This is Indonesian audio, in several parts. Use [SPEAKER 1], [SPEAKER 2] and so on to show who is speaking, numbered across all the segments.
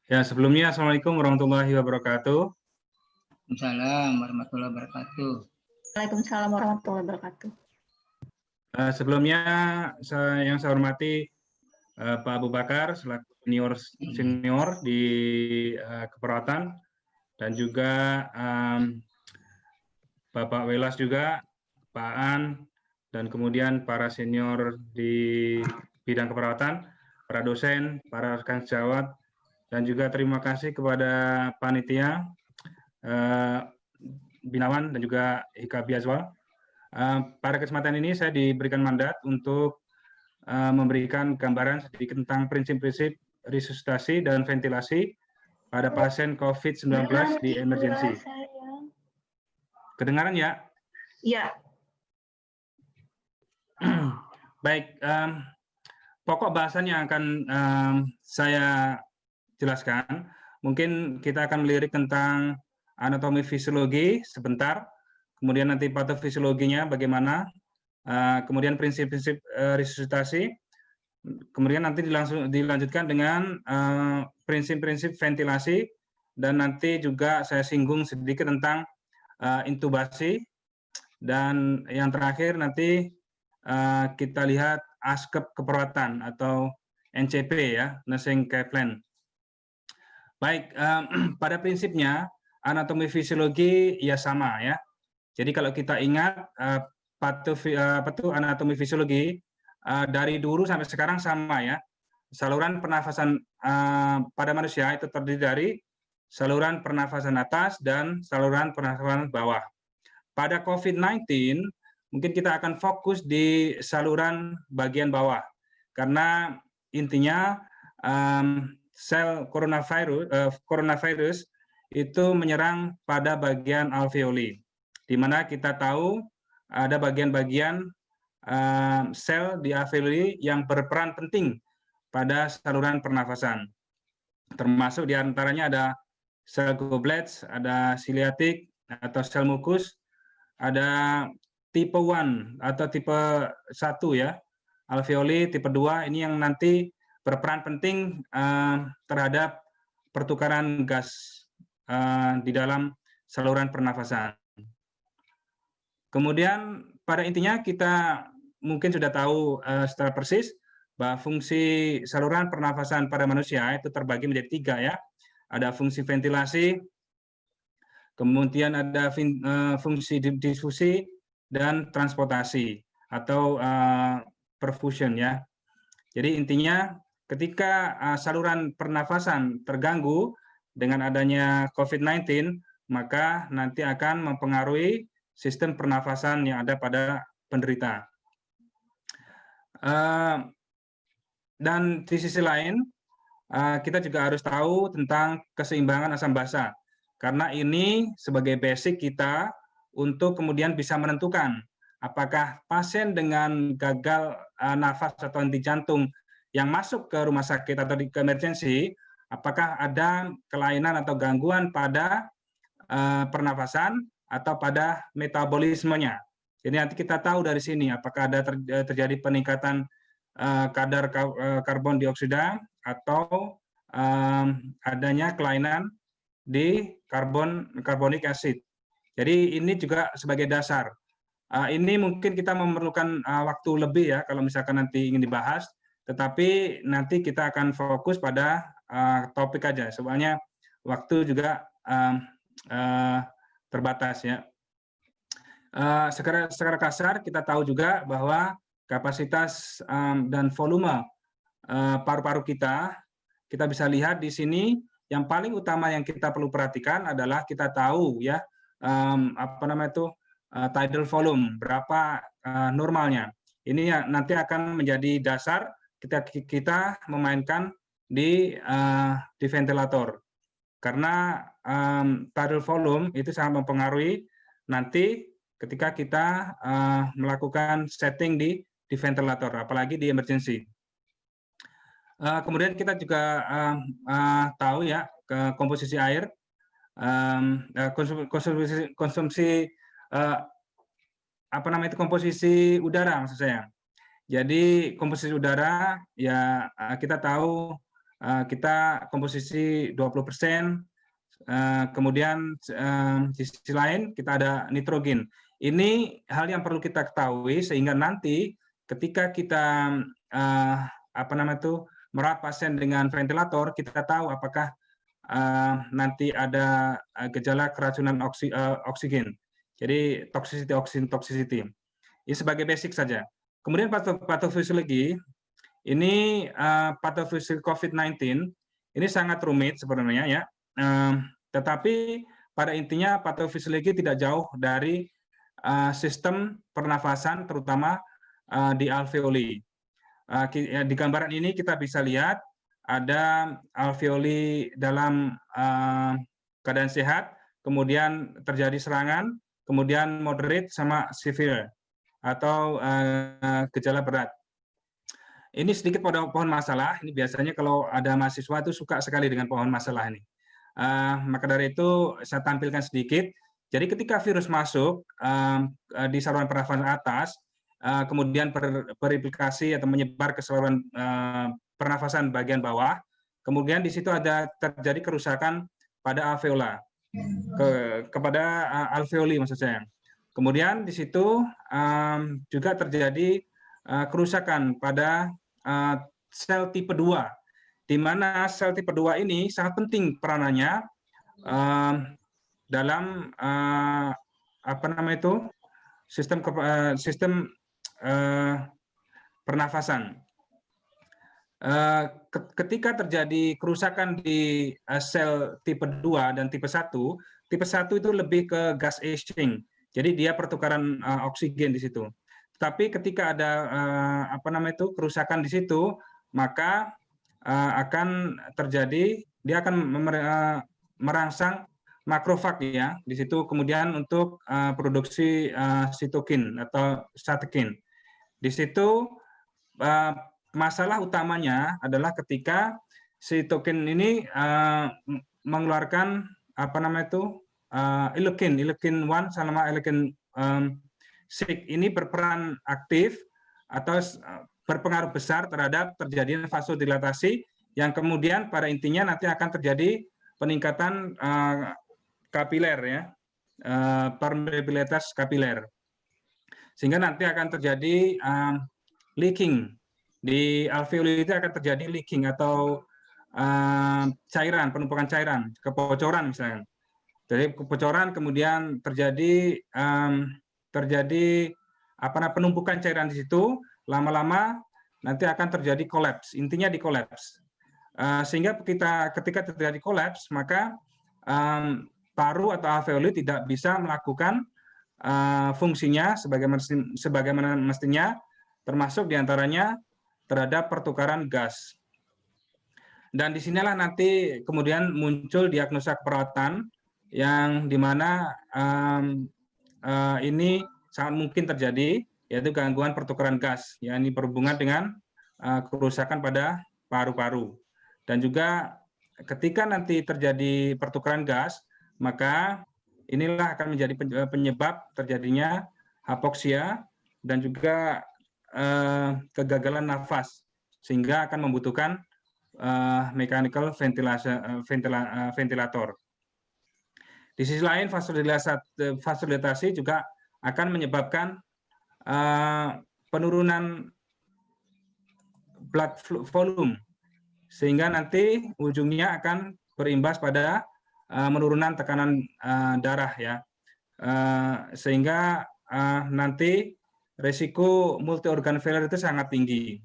[SPEAKER 1] Ya, sebelumnya Assalamualaikum warahmatullahi wabarakatuh.
[SPEAKER 2] Waalaikumsalam warahmatullahi wabarakatuh.
[SPEAKER 3] Waalaikumsalam warahmatullahi wabarakatuh.
[SPEAKER 1] Sebelumnya yang saya hormati Pak Abu Bakar selaku senior di keperawatan, dan juga Bapak Welas juga, Pak An, dan kemudian para senior di bidang keperawatan, para dosen, para rekan sejawat, dan juga terima kasih kepada panitia Binawan dan juga Hikabi Azwal. Pada kesempatan ini saya diberikan mandat untuk memberikan gambaran sedikit tentang prinsip-prinsip resusitasi dan ventilasi pada pasien COVID-19 di emergensi. Kedengaran ya?
[SPEAKER 3] Iya.
[SPEAKER 1] Baik, pokok bahasan yang akan saya jelaskan, mungkin kita akan melirik tentang anatomi fisiologi sebentar, kemudian nanti patofisiologinya bagaimana, kemudian prinsip-prinsip resusitasi, kemudian nanti dilanjutkan dengan prinsip-prinsip ventilasi, dan nanti juga saya singgung sedikit tentang intubasi, dan yang terakhir nanti kita lihat askep keperawatan atau NCP ya, Nursing Care Plan. Baik, pada prinsipnya anatomi fisiologi ya sama ya. Jadi kalau kita ingat anatomi fisiologi dari dulu sampai sekarang sama ya. Saluran pernafasan pada manusia itu terdiri dari saluran pernafasan atas dan saluran pernafasan bawah. Pada COVID-19 mungkin kita akan fokus di saluran bagian bawah karena intinya sel coronavirus itu menyerang pada bagian alveoli, di mana kita tahu ada bagian-bagian sel di alveoli yang berperan penting pada saluran pernafasan. Termasuk diantaranya ada sel goblets, ada ciliatik atau sel mukus, ada tipe 1 atau tipe 1 ya, alveoli, tipe 2 ini yang nanti berperan penting terhadap pertukaran gas di dalam saluran pernafasan. Kemudian pada intinya kita mungkin sudah tahu secara persis bahwa fungsi saluran pernafasan pada manusia itu terbagi menjadi 3 ya. Ada fungsi ventilasi, kemudian ada fungsi difusi dan transportasi atau perfusion ya. Jadi intinya ketika saluran pernafasan terganggu dengan adanya COVID-19, maka nanti akan mempengaruhi sistem pernafasan yang ada pada penderita. Dan di sisi lain, kita juga harus tahu tentang keseimbangan asam basa, karena ini sebagai basic kita untuk kemudian bisa menentukan apakah pasien dengan gagal nafas atau henti jantung yang masuk ke rumah sakit atau ke emergensi, apakah ada kelainan atau gangguan pada pernafasan atau pada metabolismenya. Jadi nanti kita tahu dari sini apakah ada terjadi peningkatan kadar karbon dioksida atau adanya kelainan di carbonic acid. Jadi ini juga sebagai dasar. Ini mungkin kita memerlukan waktu lebih ya kalau misalkan nanti ingin dibahas, tetapi nanti kita akan fokus pada topik aja, soalnya waktu juga terbatas ya. Secara kasar kita tahu juga bahwa kapasitas dan volume paru-paru kita bisa lihat di sini. Yang paling utama yang kita perlu perhatikan adalah kita tahu ya tidal volume, berapa normalnya. Ini yang nanti akan menjadi dasar kita memainkan di ventilator. Karena tidal volume itu sangat mempengaruhi nanti ketika kita melakukan setting di ventilator, apalagi di emergency. Kemudian kita juga tahu ya komposisi air, konsumsi komposisi udara maksud saya. Jadi komposisi udara ya kita tahu kita komposisi 20%, kemudian di sisi lain kita ada nitrogen. Ini hal yang perlu kita ketahui sehingga nanti ketika kita merawat pasien dengan ventilator, kita tahu apakah nanti ada gejala keracunan oksigen. Jadi toxicity. Ini sebagai basic saja. Kemudian patofisiologi, ini patofisiologi COVID-19 ini sangat rumit sebenarnya ya. Tetapi pada intinya patofisiologi tidak jauh dari sistem pernafasan, terutama di alveoli. Di gambaran ini kita bisa lihat ada alveoli dalam keadaan sehat, kemudian terjadi serangan, kemudian moderate sama severe atau gejala berat. Ini sedikit pohon masalah. Ini biasanya kalau ada mahasiswa itu suka sekali dengan pohon masalah ini. Maka dari itu saya tampilkan sedikit. Jadi ketika virus masuk di saluran pernafasan atas, kemudian bereplikasi atau menyebar ke saluran pernafasan bagian bawah, kemudian di situ ada terjadi kerusakan pada alveola, kepada alveoli maksud saya. Kemudian di situ juga terjadi kerusakan pada sel tipe 2, di mana sel tipe 2 ini sangat penting peranannya dalam sistem pernafasan. Ketika terjadi kerusakan di sel tipe 2 dan tipe 1 itu lebih ke gas exchange. Jadi dia pertukaran oksigen di situ. Tapi ketika ada kerusakan di situ, maka akan terjadi, dia akan merangsang makrofag ya di situ, kemudian untuk produksi sitokin atau cytokine. Di situ masalah utamanya adalah ketika sitokin ini mengeluarkan ilekin 1 sama ilekin 6 ini berperan aktif atau berpengaruh besar terhadap terjadinya vasodilatasi yang kemudian pada intinya nanti akan terjadi peningkatan kapiler ya, permeabilitas kapiler, sehingga nanti akan terjadi leaking di alveoli, itu akan terjadi leaking atau cairan, penumpukan cairan, kebocoran misalnya. Jadi kebocoran kemudian terjadi penumpukan cairan di situ, lama-lama nanti akan terjadi kolaps, intinya di kolaps. Sehingga ketika terjadi kolaps, maka paru atau alveoli tidak bisa melakukan fungsinya sebagaimana mestinya, termasuk diantaranya terhadap pertukaran gas. Dan disinilah nanti kemudian muncul diagnosa keperawatan yang dimana ini sangat mungkin terjadi, yaitu gangguan pertukaran gas, yang ini berhubungan dengan kerusakan pada paru-paru. Dan juga ketika nanti terjadi pertukaran gas, maka inilah akan menjadi penyebab terjadinya hipoksia dan juga kegagalan nafas, sehingga akan membutuhkan mechanical ventilator. Di sisi lain, vasodilatasi juga akan menyebabkan penurunan blood volume, sehingga nanti ujungnya akan berimbas pada penurunan tekanan darah ya, sehingga nanti risiko multi organ failure itu sangat tinggi.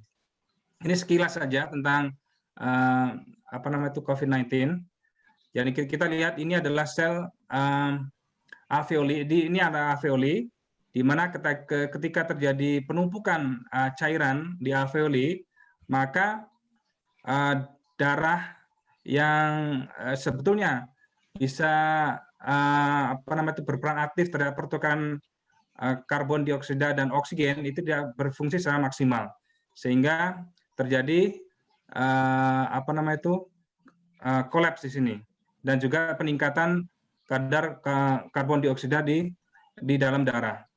[SPEAKER 1] Ini sekilas saja tentang COVID-19. Jadi kita lihat ini adalah sel alveoli. Ini ada alveoli, di mana ketika terjadi penumpukan cairan di alveoli, maka darah yang sebetulnya bisa berperan aktif terhadap pertukaran karbon dioksida dan oksigen itu tidak berfungsi secara maksimal, sehingga terjadi kolaps di sini, dan juga peningkatan kadar karbon dioksida di dalam darah.